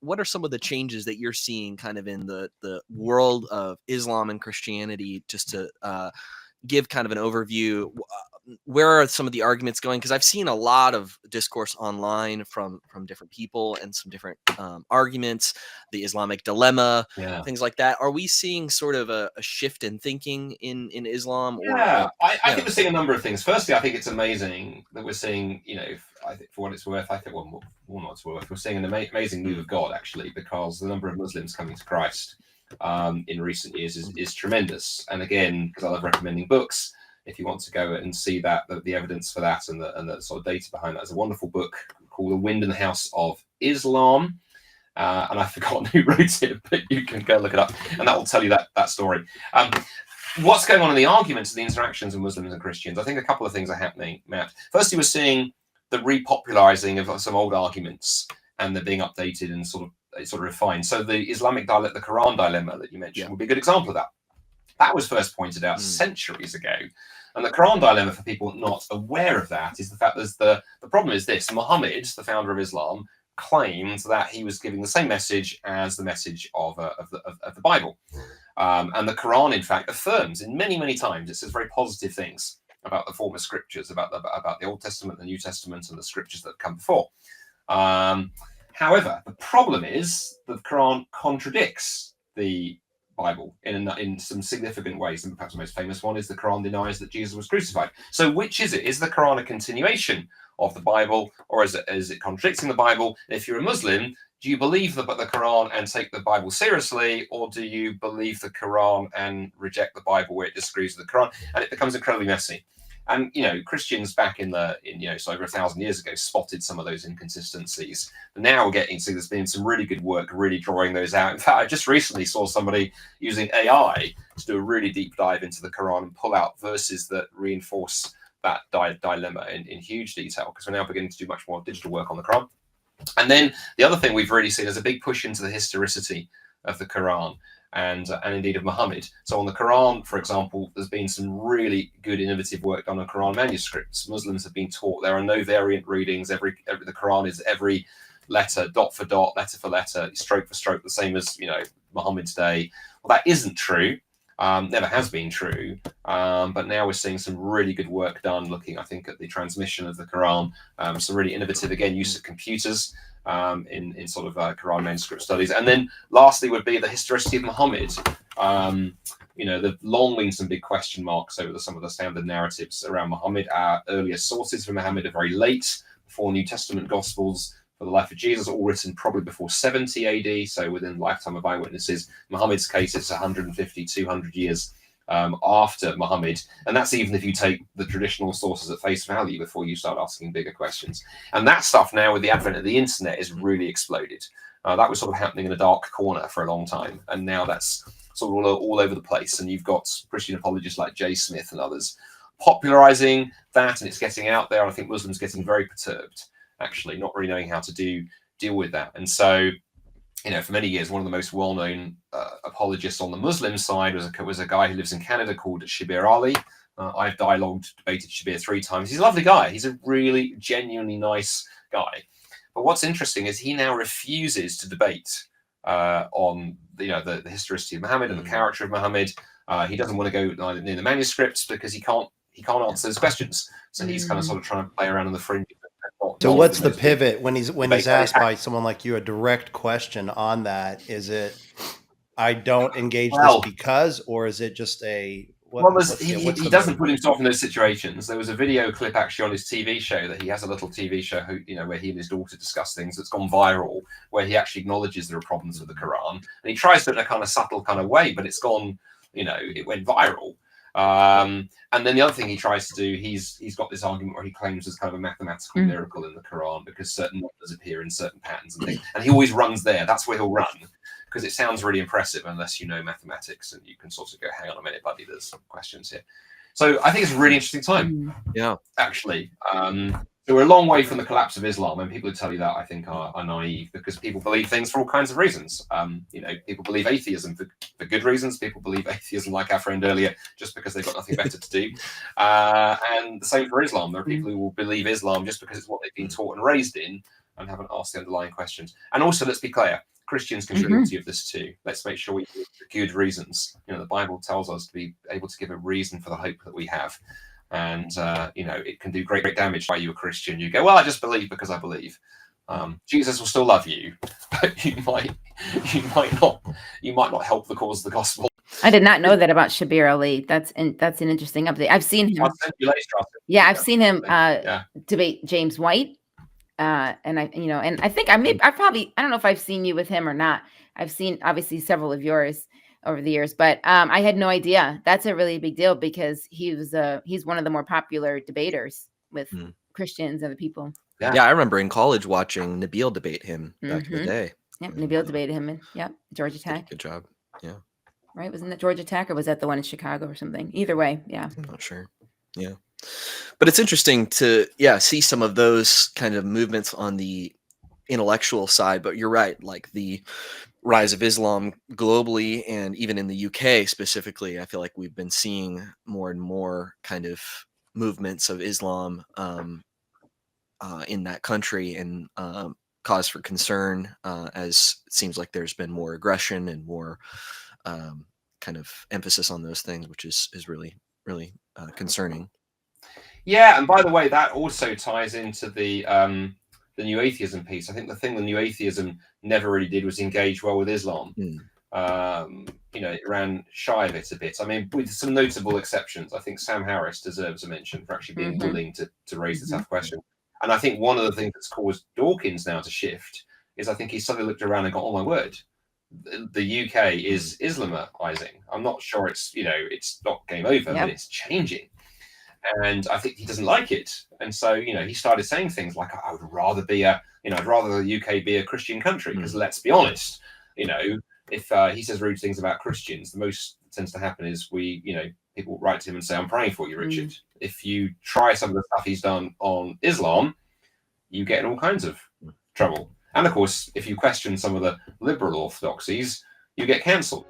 what are some of the changes that you're seeing kind of in the world of Islam and Christianity, just to give kind of an overview? Where are some of the arguments going? Because I've seen a lot of discourse online from different people and some different arguments, the Islamic dilemma, Yeah. things like that. Are we seeing sort of a shift in thinking in Islam? Yeah, Or I think we're seeing a number of things. Firstly, I think it's amazing that we're seeing, I think for what it's worth, I think, well, more what it's worth, we're seeing an amazing move of God, actually, because the number of Muslims coming to Christ in recent years is tremendous. And again, because I love recommending books, if you want to go and see that, the evidence for that and the sort of data behind that, is a wonderful book called The Wind and the House of Islam. And I've forgotten who wrote it, but you can go look it up, and that will tell you that story. What's going on in the arguments of the interactions of Muslims and Christians? I think a couple of things are happening, Matt. Firstly, we're seeing the repopularizing of some old arguments, and they're being updated and sort of refined. So the Islamic dilemma, the Quran dilemma that you mentioned, would be a good example of that. That was first pointed out centuries ago. And the Quran dilemma, for people not aware of that, is the fact that the problem is this: Muhammad, the founder of Islam, claimed that he was giving the same message as the message of the Bible. And the Quran, in fact, affirms in many times, it says very positive things about the former scriptures, about the Old Testament, the New Testament, and the scriptures that come before. However, the problem is that the Quran contradicts the Bible in some significant ways, and perhaps the most famous one is the Quran denies that Jesus was crucified. So which is it? Is the Quran a continuation of the Bible, or is it contradicting the Bible? If you're a Muslim, do you believe the Quran and take the Bible seriously, or do you believe the Quran and reject the Bible where it disagrees with the Quran? And it becomes incredibly messy. And Christians back in so over 1,000 years ago spotted some of those inconsistencies. But now we're getting to, there's been some really good work really drawing those out. In fact, I just recently saw somebody using AI to do a really deep dive into the Quran and pull out verses that reinforce that dilemma in huge detail, because we're now beginning to do much more digital work on the Quran. And then the other thing we've really seen is a big push into the historicity of the Quran and indeed of Muhammad. So on the Quran, for example, there's been some really good innovative work done on Quran manuscripts. Muslims have been taught there are no variant readings. The Quran is every letter, dot for dot, letter for letter, stroke for stroke, the same as Muhammad's day. Well, that isn't true. Never has been true, but now we're seeing some really good work done looking, I think, at the transmission of the Quran, some really innovative, again, use of computers in sort of Quran manuscript studies. And then lastly would be the historicity of Muhammad. There've long been some big question marks over some of the standard narratives around Muhammad. Our earlier sources for Muhammad are very late, before New Testament Gospels, for the life of Jesus, all written probably before 70 AD, so within the lifetime of eyewitnesses. Muhammad's case, it's 150, 200 years after Muhammad, and that's even if you take the traditional sources at face value before you start asking bigger questions. And that stuff now, with the advent of the internet, is really exploded. That was sort of happening in a dark corner for a long time, and now that's sort of all over the place. And you've got Christian apologists like Jay Smith and others popularizing that, and it's getting out there. I think Muslims getting very perturbed, actually, not really knowing how to deal with that. And so, for many years, one of the most well-known apologists on the Muslim side was a guy who lives in Canada called Shabir Ali. I've debated Shabir 3 times. He's a lovely guy. He's a really genuinely nice guy. But what's interesting is he now refuses to debate on the historicity of Muhammad and the character of Muhammad. He doesn't want to go near the manuscripts because he can't answer those questions. So he's kind of sort of trying to play around on the fringe. So what's the pivot when he's asked by someone like you a direct question on that? Is it, I don't engage this because, or is it just a... He doesn't put himself in those situations. There was a video clip actually on his TV show that he has a little TV show, where he and his daughter discuss things that's gone viral, where he actually acknowledges there are problems with the Quran, and he tries to in a kind of subtle kind of way, but it's gone, it went viral. And then the other thing he tries to do, he's got this argument where he claims there's kind of a mathematical miracle in the Quran because certain numbers appear in certain patterns and things, and he always runs there. That's where he'll run, because it sounds really impressive unless you know mathematics and you can sort of go, hang on a minute, buddy, there's some questions here. So I think it's a really interesting time, actually. So we're a long way from the collapse of Islam, and people who tell you that, I think, are naive, because people believe things for all kinds of reasons. People believe atheism for good reasons. People believe atheism, like our friend earlier, just because they've got nothing better to do. And the same for Islam. There are people who will believe Islam just because it's what they've been taught and raised in, and haven't asked the underlying questions. And also, let's be clear, Christians can be guilty of this too. Let's make sure we give good reasons. You know, the Bible tells us to be able to give a reason for the hope that we have. And, you know, it can do great damage by you a Christian. You go, well, I just believe because I believe. Jesus will still love you, but you might not help the cause of the gospel. I did not know that about Shabir Ali. That's an interesting update. I've seen him. I've seen him debate James White. And I think I don't know if I've seen you with him or not. I've seen obviously several of yours over the years, but I had no idea. That's a really big deal because he's one of the more popular debaters with Christians and the people. Yeah, I remember in college watching Nabil debate him back in the day. Yep, Nabil debated him in Georgia Tech. Good job. Yeah. Right? Wasn't that Georgia Tech or was that the one in Chicago or something? Either way, yeah. I'm not sure. Yeah. But it's interesting to see some of those kind of movements on the intellectual side. But you're right, like the rise of Islam globally and even in the UK specifically, I feel like we've been seeing more and more kind of movements of Islam in that country, and cause for concern as it seems like there's been more aggression and more kind of emphasis on those things, which is really, really concerning. Yeah, and by the way, that also ties into the new atheism piece. I think the thing the new atheism never really did was engage well with Islam. You know, it ran shy of it a bit. I mean, with some notable exceptions. I think Sam Harris deserves a mention for actually being willing to raise the tough question. And I think one of the things that's caused Dawkins now to shift is I think he suddenly looked around and got, oh my word, the UK is Islamizing. I'm not sure it's not game over, but it's changing. And I think he doesn't like it. And so, he started saying things like, I would rather be I'd rather the UK be a Christian country, because let's be honest, if he says rude things about Christians, the most that tends to happen is people write to him and say, I'm praying for you, Richard. If you try some of the stuff he's done on Islam, you get in all kinds of trouble. And of course, if you question some of the liberal orthodoxies, you get cancelled.